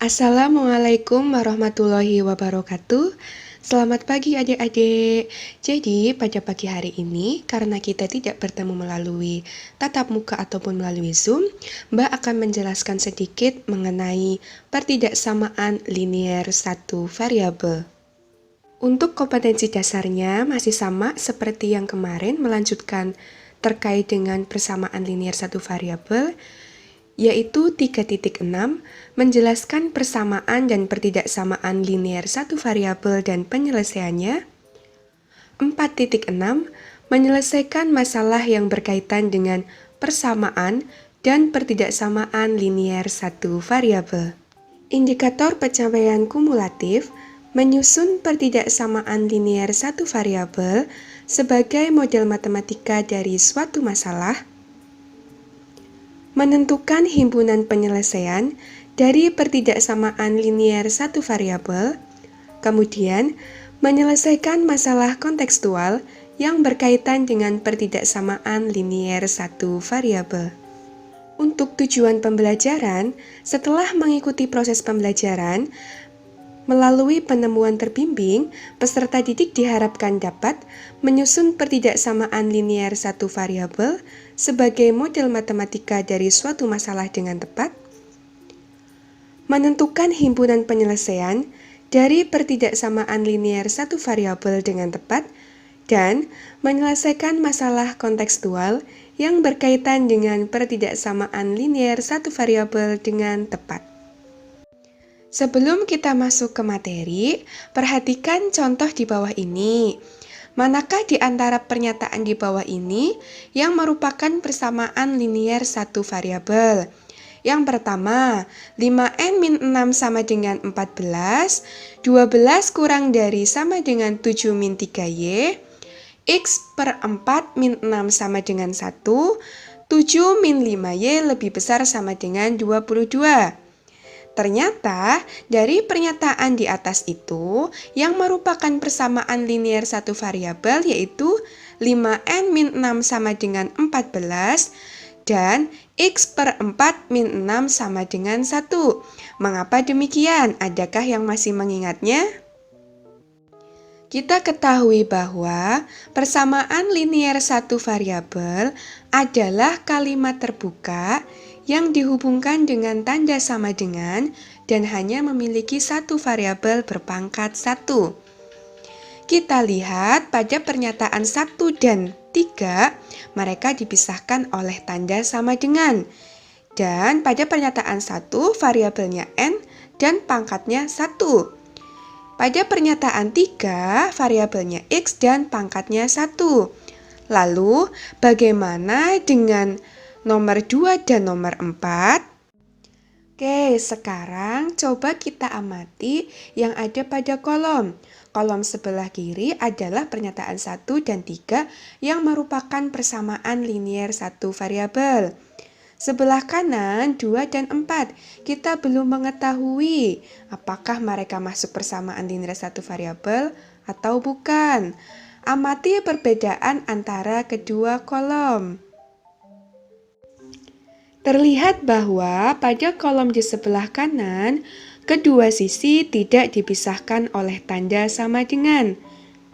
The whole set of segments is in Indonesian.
Assalamualaikum warahmatullahi wabarakatuh. Selamat pagi adik-adik. Jadi pada pagi hari ini, karena kita tidak bertemu melalui tatap muka ataupun melalui Zoom, Mbak akan menjelaskan sedikit mengenai pertidaksamaan linier satu variabel. Untuk kompetensi dasarnya masih sama seperti yang kemarin, melanjutkan terkait dengan persamaan linier satu variabel, yaitu 3.6 menjelaskan persamaan dan pertidaksamaan linier satu variabel dan penyelesaiannya. 4.6 menyelesaikan masalah yang berkaitan dengan persamaan dan pertidaksamaan linier satu variabel. Indikator pencapaian kumulatif menyusun pertidaksamaan linier satu variabel sebagai model matematika dari suatu masalah. Menentukan himpunan penyelesaian dari pertidaksamaan linier satu variabel, kemudian menyelesaikan masalah kontekstual yang berkaitan dengan pertidaksamaan linier satu variabel. Untuk tujuan pembelajaran, setelah mengikuti proses pembelajaran, melalui penemuan terbimbing, peserta didik diharapkan dapat menyusun pertidaksamaan linier satu variabel sebagai model matematika dari suatu masalah dengan tepat, menentukan himpunan penyelesaian dari pertidaksamaan linier satu variabel dengan tepat, dan menyelesaikan masalah kontekstual yang berkaitan dengan pertidaksamaan linier satu variabel dengan tepat. Sebelum kita masuk ke materi, perhatikan contoh di bawah ini. Manakah di antara pernyataan di bawah ini yang merupakan persamaan linier satu variabel? Yang pertama, 5n-6 sama dengan 14, 12 kurang dari sama dengan 7-3y, x per 4-6 sama dengan 1, 7-5y lebih besar sama dengan 22. Ternyata, dari pernyataan di atas itu, yang merupakan persamaan linier satu variabel yaitu 5n-6 sama dengan 14 dan x per 4-6 sama dengan 1. Mengapa demikian? Adakah yang masih mengingatnya? Kita ketahui bahwa persamaan linier satu variabel adalah kalimat terbuka yang dihubungkan dengan tanda sama dengan dan hanya memiliki satu variabel berpangkat 1. Kita lihat pada pernyataan 1 dan 3, mereka dipisahkan oleh tanda sama dengan. Dan pada pernyataan 1, variabelnya n dan pangkatnya 1. Pada pernyataan 3, variabelnya x dan pangkatnya 1. Lalu, bagaimana dengan nomor 2 dan nomor 4? Oke, sekarang coba kita amati yang ada pada kolom. Kolom sebelah kiri adalah pernyataan 1 dan 3 yang merupakan persamaan linier satu variabel. Sebelah kanan 2 dan 4, kita belum mengetahui apakah mereka masuk persamaan linier satu variabel atau bukan. Amati perbedaan antara kedua kolom. Terlihat bahwa pada kolom di sebelah kanan, kedua sisi tidak dipisahkan oleh tanda sama dengan,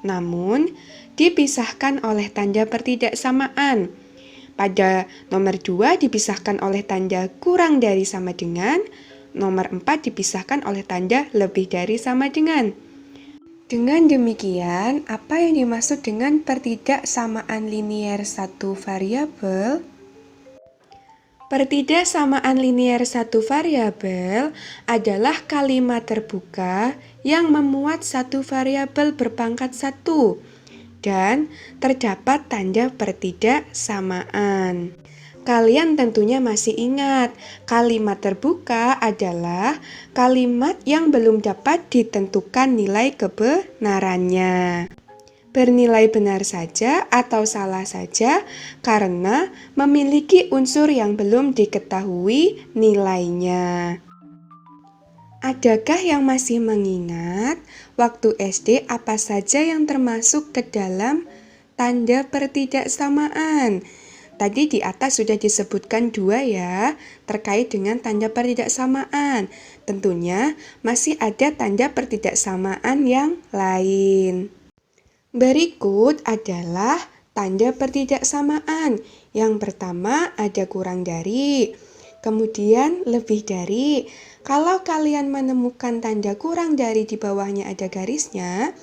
namun dipisahkan oleh tanda pertidaksamaan. Pada nomor 2 dipisahkan oleh tanda kurang dari sama dengan, nomor 4 dipisahkan oleh tanda lebih dari sama dengan. Dengan demikian, apa yang dimaksud dengan pertidaksamaan linier satu variabel? Pertidaksamaan linier satu variabel adalah kalimat terbuka yang memuat satu variabel berpangkat 1 dan terdapat tanda pertidaksamaan. Kalian tentunya masih ingat, kalimat terbuka adalah kalimat yang belum dapat ditentukan nilai kebenarannya. Bernilai benar saja atau salah saja karena memiliki unsur yang belum diketahui nilainya. Adakah yang masih mengingat waktu SD apa saja yang termasuk ke dalam tanda pertidaksamaan? tadi di atas sudah disebutkan 2 ya, terkait dengan tanda pertidaksamaan. Tentunya masih ada tanda pertidaksamaan yang lain. Berikut adalah tanda pertidaksamaan. Yang pertama ada kurang dari, kemudian lebih dari. Kalau kalian menemukan tanda kurang dari di bawahnya ada garisnya,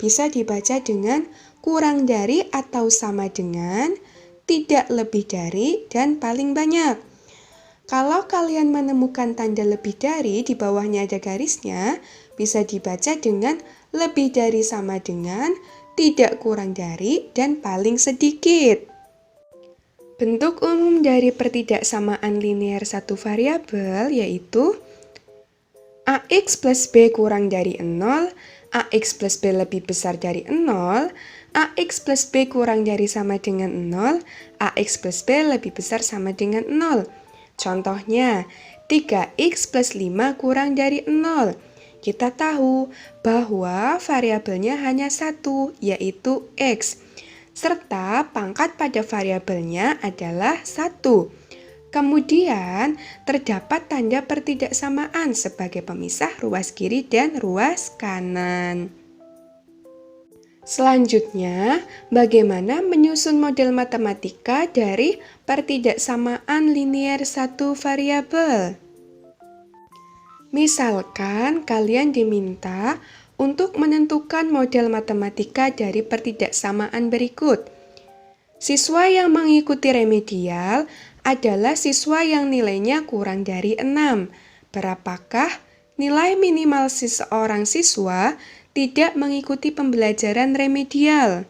bisa dibaca dengan kurang dari atau sama dengan, tidak lebih dari, dan paling banyak. Kalau kalian menemukan tanda lebih dari di bawahnya ada garisnya, bisa dibaca dengan lebih dari sama dengan, tidak kurang dari, dan paling sedikit. Bentuk umum dari pertidaksamaan linear satu variabel yaitu AX plus B kurang dari 0, AX plus B lebih besar dari 0, AX plus B kurang dari sama dengan 0, AX plus B lebih besar sama dengan 0. Contohnya, 3X plus 5 kurang dari 0. Kita tahu bahwa variabelnya hanya satu, yaitu X, serta pangkat pada variabelnya adalah 1. Kemudian, terdapat tanda pertidaksamaan sebagai pemisah ruas kiri dan ruas kanan. Selanjutnya, bagaimana menyusun model matematika dari pertidaksamaan linear satu variabel? Misalkan kalian diminta untuk menentukan model matematika dari pertidaksamaan berikut. Siswa yang mengikuti remedial adalah siswa yang nilainya kurang dari 6. Berapakah nilai minimal seseorang siswa tidak mengikuti pembelajaran remedial?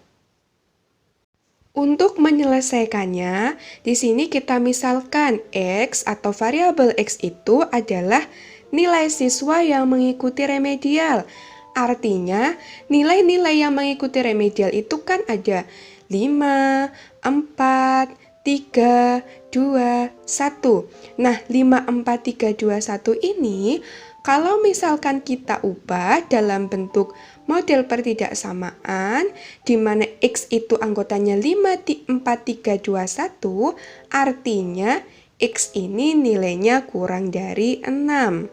Untuk menyelesaikannya, di sini kita misalkan X atau variabel X itu adalah nilai siswa yang mengikuti remedial. Artinya, nilai-nilai yang mengikuti remedial itu kan ada 5, 4, 3, 2, 1. Nah, 5, 4, 3, 2, 1 ini kalau misalkan kita ubah dalam bentuk model pertidaksamaan di mana X itu anggotanya 5, 4, 3, 2, 1, artinya X ini nilainya kurang dari 6.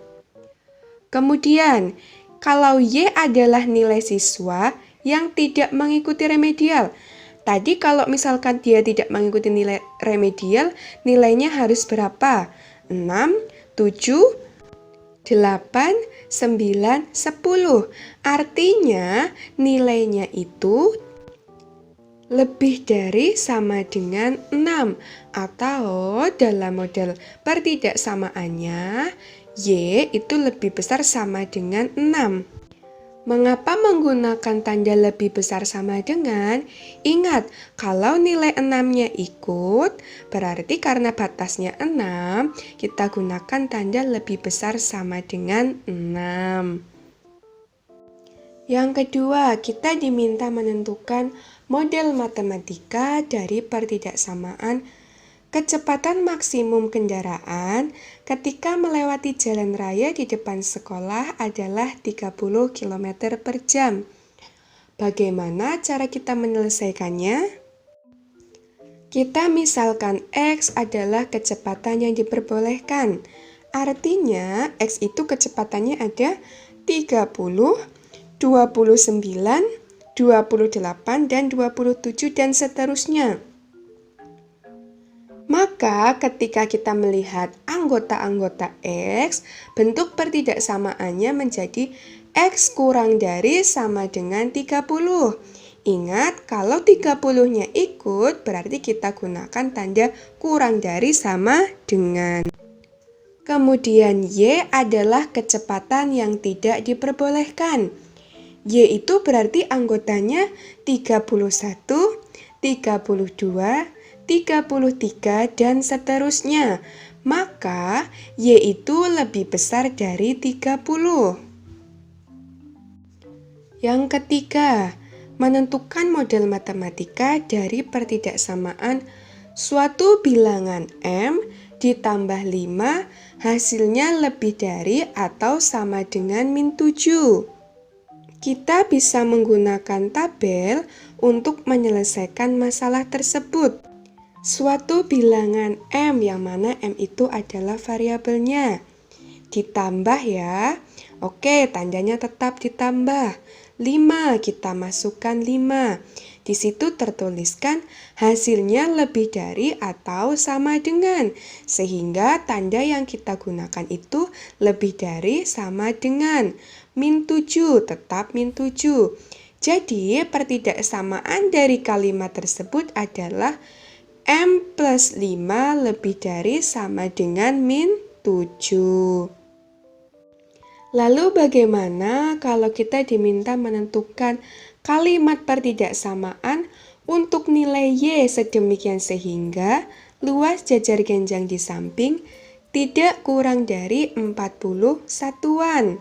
Kemudian, kalau Y adalah nilai siswa yang tidak mengikuti remedial. Tadi kalau misalkan dia tidak mengikuti nilai remedial, nilainya harus berapa? 6, 7, 8, 9, 10. Artinya nilainya itu lebih dari sama dengan 6. Atau dalam model pertidaksamaannya, Y itu lebih besar sama dengan 6. Mengapa menggunakan tanda lebih besar sama dengan? Ingat, kalau nilai 6-nya ikut, berarti karena batasnya 6, kita gunakan tanda lebih besar sama dengan 6. Yang kedua, kita diminta menentukan model matematika dari pertidaksamaan kecepatan maksimum kendaraan ketika melewati jalan raya di depan sekolah adalah 30 km per jam. Bagaimana cara kita menyelesaikannya? Kita misalkan X adalah kecepatan yang diperbolehkan. Artinya X itu kecepatannya ada 30, 29, 28, dan 27 dan seterusnya. Maka ketika kita melihat anggota-anggota X, bentuk pertidaksamaannya menjadi X kurang dari sama dengan 30. Ingat, kalau 30-nya ikut, berarti kita gunakan tanda kurang dari sama dengan. Kemudian Y adalah kecepatan yang tidak diperbolehkan. Y itu berarti anggotanya 31, 32, 33, dan seterusnya. Maka Y itu lebih besar dari 30. Yang ketiga, menentukan model matematika dari pertidaksamaan suatu bilangan M ditambah 5 hasilnya lebih dari atau sama dengan min 7. Kita bisa menggunakan tabel untuk menyelesaikan masalah tersebut. Suatu bilangan M yang mana M itu adalah variabelnya. Ditambah ya. Oke, tandanya tetap ditambah. 5, kita masukkan 5. Di situ tertuliskan hasilnya lebih dari atau sama dengan. Sehingga tanda yang kita gunakan itu lebih dari sama dengan. Min 7, tetap min 7. Jadi, pertidaksamaan dari kalimat tersebut adalah M plus 5 lebih dari sama dengan min 7. Lalu bagaimana kalau kita diminta menentukan kalimat pertidaksamaan untuk nilai Y sedemikian sehingga luas jajar genjang di samping tidak kurang dari 40 satuan.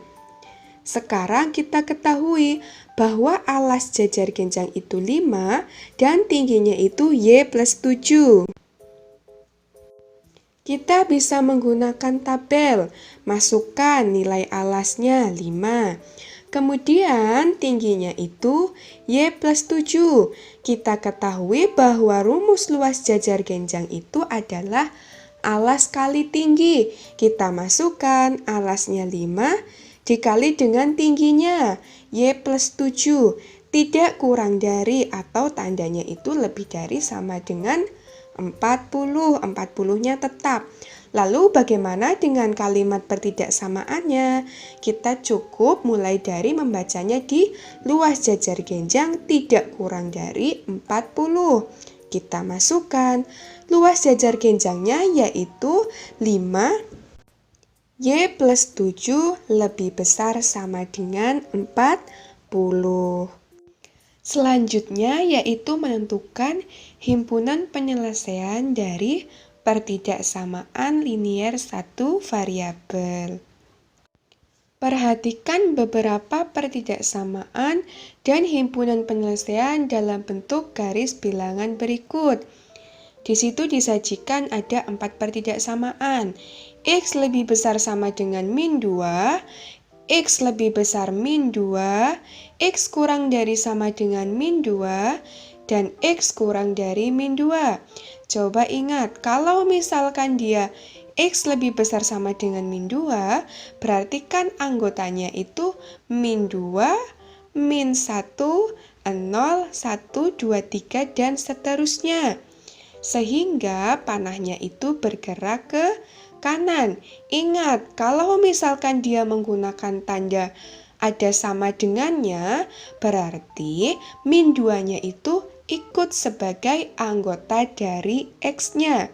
Sekarang kita ketahui bahwa alas jajar genjang itu 5 dan tingginya itu Y plus 7. Kita bisa menggunakan tabel, masukkan nilai alasnya 5. Kemudian tingginya itu Y plus 7. Kita ketahui bahwa rumus luas jajar genjang itu adalah alas kali tinggi. Kita masukkan alasnya 5 dikali dengan tingginya Y plus 7. Tidak kurang dari atau tandanya itu lebih dari sama dengan 40. 40-nya tetap. Lalu bagaimana dengan kalimat pertidaksamaannya? Kita cukup mulai dari membacanya di luas jajar genjang tidak kurang dari 40. Kita masukkan luas jajar genjangnya yaitu 5 Y plus 7 lebih besar sama dengan 40. Selanjutnya yaitu menentukan himpunan penyelesaian dari pertidaksamaan linier satu variabel. Perhatikan beberapa pertidaksamaan dan himpunan penyelesaian dalam bentuk garis bilangan berikut. Di situ disajikan ada 4 pertidaksamaan. X lebih besar sama dengan min 2, X lebih besar min 2, X kurang dari sama dengan min 2, dan X kurang dari min 2. Coba ingat, kalau misalkan dia X lebih besar sama dengan min 2, berarti kan anggotanya itu min 2, min 1, 0, 1, 2, 3, dan seterusnya. Sehingga panahnya itu bergerak ke kanan. Ingat, kalau misalkan dia menggunakan tanda ada sama dengannya, berarti min 2-nya itu ikut sebagai anggota dari X-nya.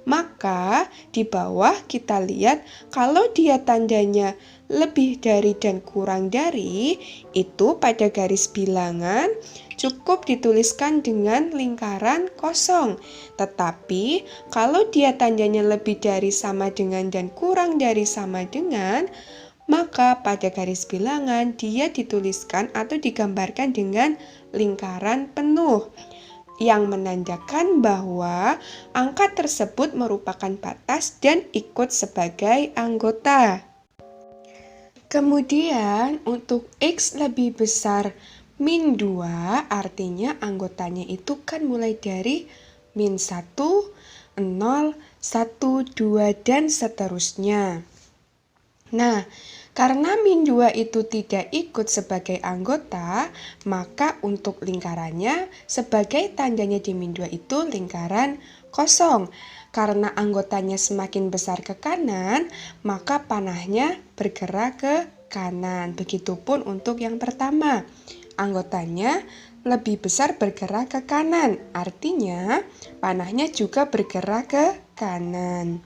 Maka di bawah kita lihat kalau dia tandanya lebih dari dan kurang dari, itu pada garis bilangan cukup dituliskan dengan lingkaran kosong. Tetapi kalau dia tandanya lebih dari sama dengan dan kurang dari sama dengan, maka pada garis bilangan dia dituliskan atau digambarkan dengan lingkaran penuh yang menandakan bahwa angka tersebut merupakan batas dan ikut sebagai anggota. Kemudian untuk X lebih besar min 2, artinya anggotanya itu kan mulai dari min 1, 0, 1, 2, dan seterusnya. Nah, karena min 2 itu tidak ikut sebagai anggota, maka untuk lingkarannya sebagai tandanya di min 2 itu lingkaran kosong. Karena anggotanya semakin besar ke kanan, maka panahnya bergerak ke kanan. Begitupun untuk yang pertama. Anggotanya lebih besar bergerak ke kanan. Artinya, panahnya juga bergerak ke kanan.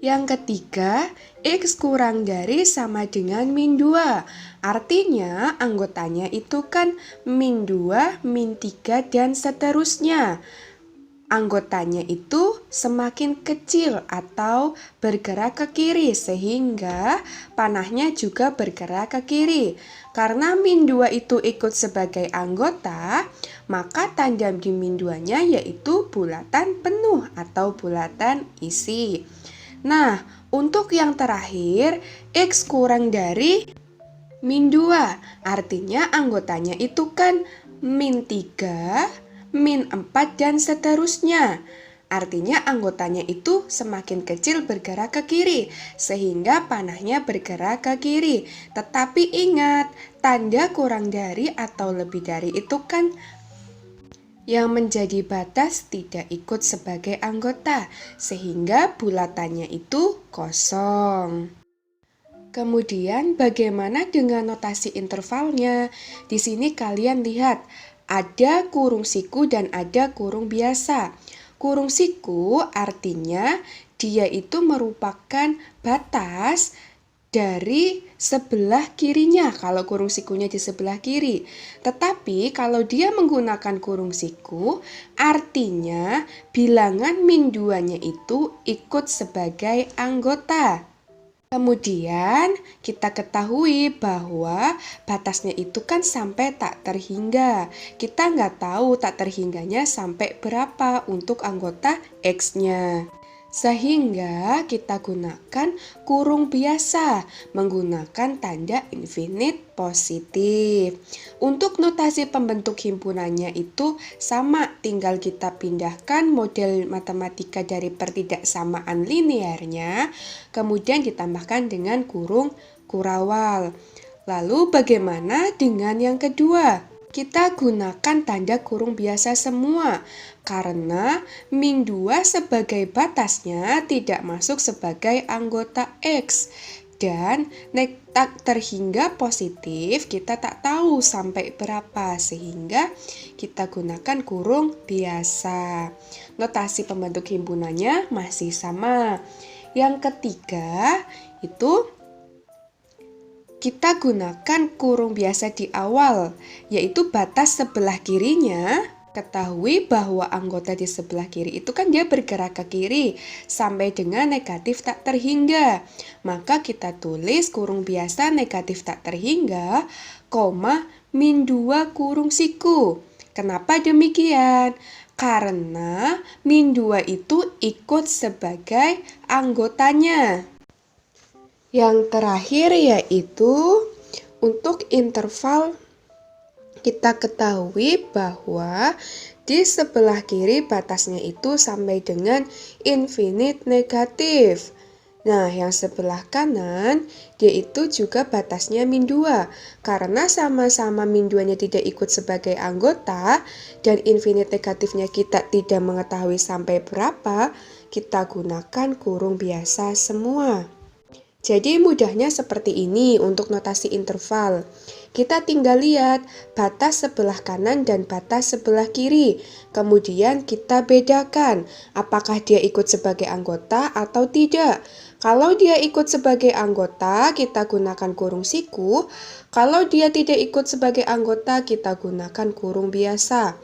Yang ketiga, X kurang dari sama dengan min 2. Artinya anggotanya itu kan min 2, min 3, dan seterusnya. Anggotanya itu semakin kecil atau bergerak ke kiri sehingga panahnya juga bergerak ke kiri. Karena min 2 itu ikut sebagai anggota, maka tanda di min 2-nya yaitu bulatan penuh atau bulatan isi. Nah, untuk yang terakhir, X kurang dari min 2, artinya anggotanya itu kan min 3, min 4 dan seterusnya. Artinya anggotanya itu semakin kecil bergerak ke kiri, sehingga panahnya bergerak ke kiri. Tetapi ingat, tanda kurang dari atau lebih dari itu kan yang menjadi batas tidak ikut sebagai anggota, sehingga bulatannya itu kosong. Kemudian bagaimana dengan notasi intervalnya? Di sini kalian lihat, ada kurung siku dan ada kurung biasa. Kurung siku artinya dia itu merupakan batas dari sebelah kirinya kalau kurung sikunya di sebelah kiri. Tetapi kalau dia menggunakan kurung siku, artinya bilangan min 2-nya itu ikut sebagai anggota. Kemudian kita ketahui bahwa batasnya itu kan sampai tak terhingga. Kita nggak tahu tak terhingganya sampai berapa untuk anggota X-nya. Sehingga kita gunakan kurung biasa menggunakan tanda infinite positif. Untuk notasi pembentuk himpunannya itu sama, tinggal kita pindahkan model matematika dari pertidaksamaan linearnya, kemudian ditambahkan dengan kurung kurawal. Lalu bagaimana dengan yang kedua? Kita gunakan tanda kurung biasa semua, karena min 2 sebagai batasnya tidak masuk sebagai anggota X. Dan tak terhingga positif kita tak tahu sampai berapa, sehingga kita gunakan kurung biasa. Notasi pembentuk himpunannya masih sama. Yang ketiga itu kita gunakan kurung biasa di awal, yaitu batas sebelah kirinya. Ketahui bahwa anggota di sebelah kiri itu kan dia bergerak ke kiri sampai dengan negatif tak terhingga. Maka kita tulis kurung biasa negatif tak terhingga, koma min 2 kurung siku. Kenapa demikian? Karena min 2 itu ikut sebagai anggotanya. Yang terakhir yaitu untuk interval, kita ketahui bahwa di sebelah kiri batasnya itu sampai dengan infinite negatif. Nah, yang sebelah kanan dia itu juga batasnya min 2. Karena sama-sama min 2-nya tidak ikut sebagai anggota dan infinite negatifnya kita tidak mengetahui sampai berapa, kita gunakan kurung biasa semua. Jadi mudahnya seperti ini untuk notasi interval. Kita tinggal lihat batas sebelah kanan dan batas sebelah kiri. Kemudian kita bedakan apakah dia ikut sebagai anggota atau tidak. Kalau dia ikut sebagai anggota, kita gunakan kurung siku. Kalau dia tidak ikut sebagai anggota, kita gunakan kurung biasa.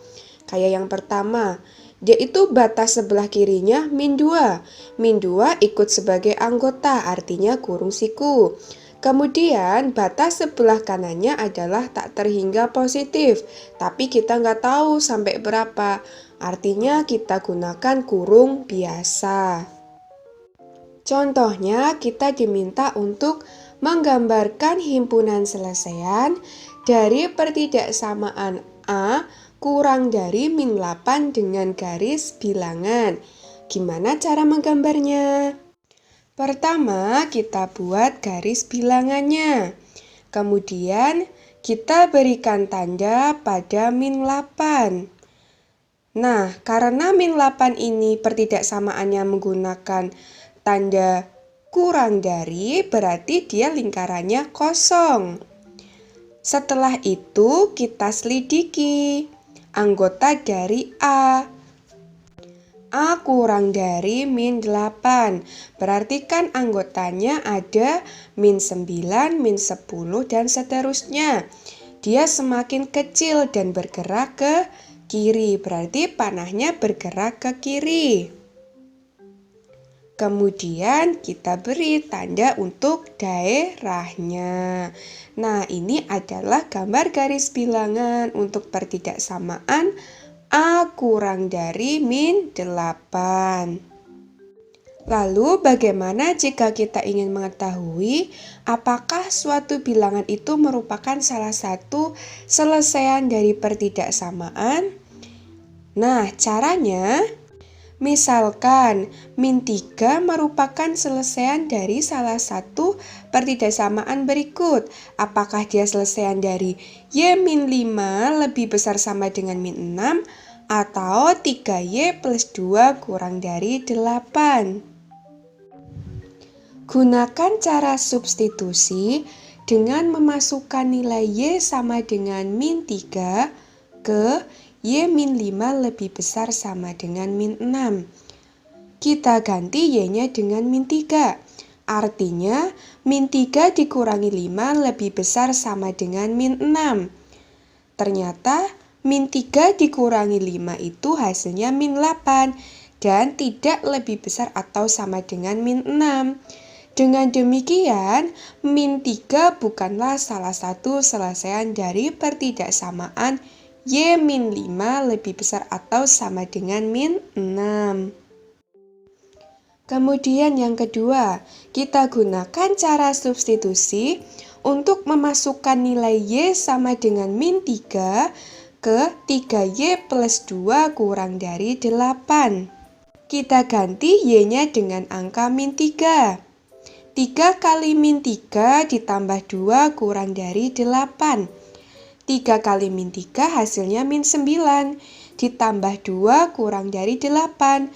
Kayak yang pertama, dia itu batas sebelah kirinya min 2. Min 2 ikut sebagai anggota, artinya kurung siku. Kemudian batas sebelah kanannya adalah tak terhingga positif, tapi kita nggak tahu sampai berapa. Artinya kita gunakan kurung biasa. Contohnya kita diminta untuk menggambarkan himpunan selesaian dari pertidaksamaan A kurang dari min 8 dengan garis bilangan. Gimana cara menggambarnya? Pertama, kita buat garis bilangannya. Kemudian, kita berikan tanda pada min 8. Nah, karena min 8 ini pertidaksamaannya menggunakan tanda kurang dari, berarti dia lingkarannya kosong. Setelah itu, kita selidiki anggota dari A. A kurang dari min 8. Berarti kan anggotanya ada min 9, min 10, dan seterusnya. Dia semakin kecil dan bergerak ke kiri. Berarti panahnya bergerak ke kiri. Kemudian kita beri tanda untuk daerahnya. Nah, ini adalah gambar garis bilangan untuk pertidaksamaan A kurang dari min 8. Lalu bagaimana jika kita ingin mengetahui apakah suatu bilangan itu merupakan salah satu selesaian dari pertidaksamaan? Nah, caranya, misalkan min 3 merupakan selesaian dari salah satu pertidaksamaan berikut. Apakah dia selesaian dari Y min 5 lebih besar sama dengan min 6 atau 3Y plus 2 kurang dari 8? Gunakan cara substitusi dengan memasukkan nilai Y sama dengan min 3 ke Y min 5 lebih besar sama dengan min 6. Kita ganti Y-nya dengan min 3. Artinya, min 3 dikurangi 5 lebih besar sama dengan min 6. Ternyata, min 3 dikurangi 5 itu hasilnya min 8 dan tidak lebih besar atau sama dengan min 6. Dengan demikian, min 3 bukanlah salah satu selesaian dari pertidaksamaan Y min 5 lebih besar atau sama dengan min 6. Kemudian yang kedua, kita gunakan cara substitusi untuk memasukkan nilai Y sama dengan min 3 ke 3Y plus 2 kurang dari 8. Kita ganti Y-nya dengan angka min 3. 3 kali min 3 ditambah 2 kurang dari 8. 3 kali min 3 hasilnya min 9, ditambah 2 kurang dari 8.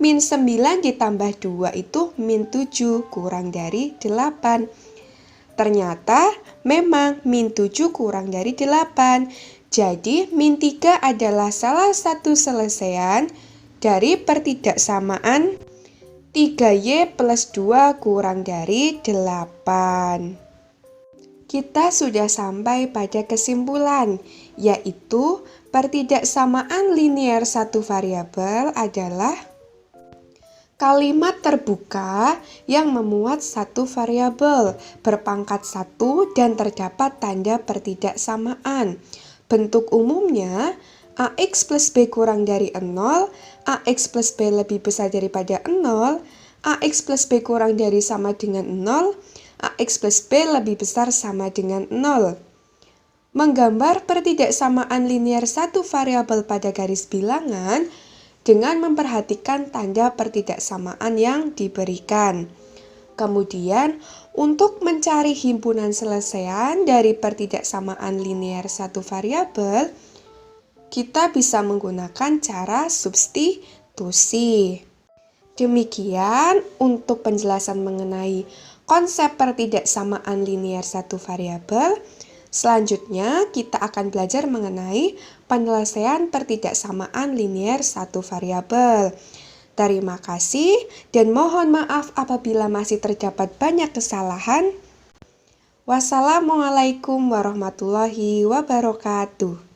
Min 9 ditambah 2 itu min 7 kurang dari 8. Ternyata memang min 7 kurang dari 8. Jadi min 3 adalah salah satu selesaian dari pertidaksamaan 3Y plus 2 kurang dari 8. Kita sudah sampai pada kesimpulan, yaitu pertidaksamaan linier satu variabel adalah kalimat terbuka yang memuat satu variabel berpangkat 1 dan terdapat tanda pertidaksamaan. Bentuk umumnya AX plus B kurang dari 0, AX plus B lebih besar daripada 0, AX plus B kurang dari sama dengan 0, AX plus B lebih besar sama dengan 0. Menggambar pertidaksamaan linier satu variabel pada garis bilangan dengan memperhatikan tanda pertidaksamaan yang diberikan. Kemudian, untuk mencari himpunan selesaian dari pertidaksamaan linier satu variabel, kita bisa menggunakan cara substitusi. Demikian untuk penjelasan mengenai konsep pertidaksamaan linier satu variabel. Selanjutnya, kita akan belajar mengenai penyelesaian pertidaksamaan linier satu variabel. Terima kasih dan mohon maaf apabila masih terdapat banyak kesalahan. Wassalamualaikum warahmatullahi wabarakatuh.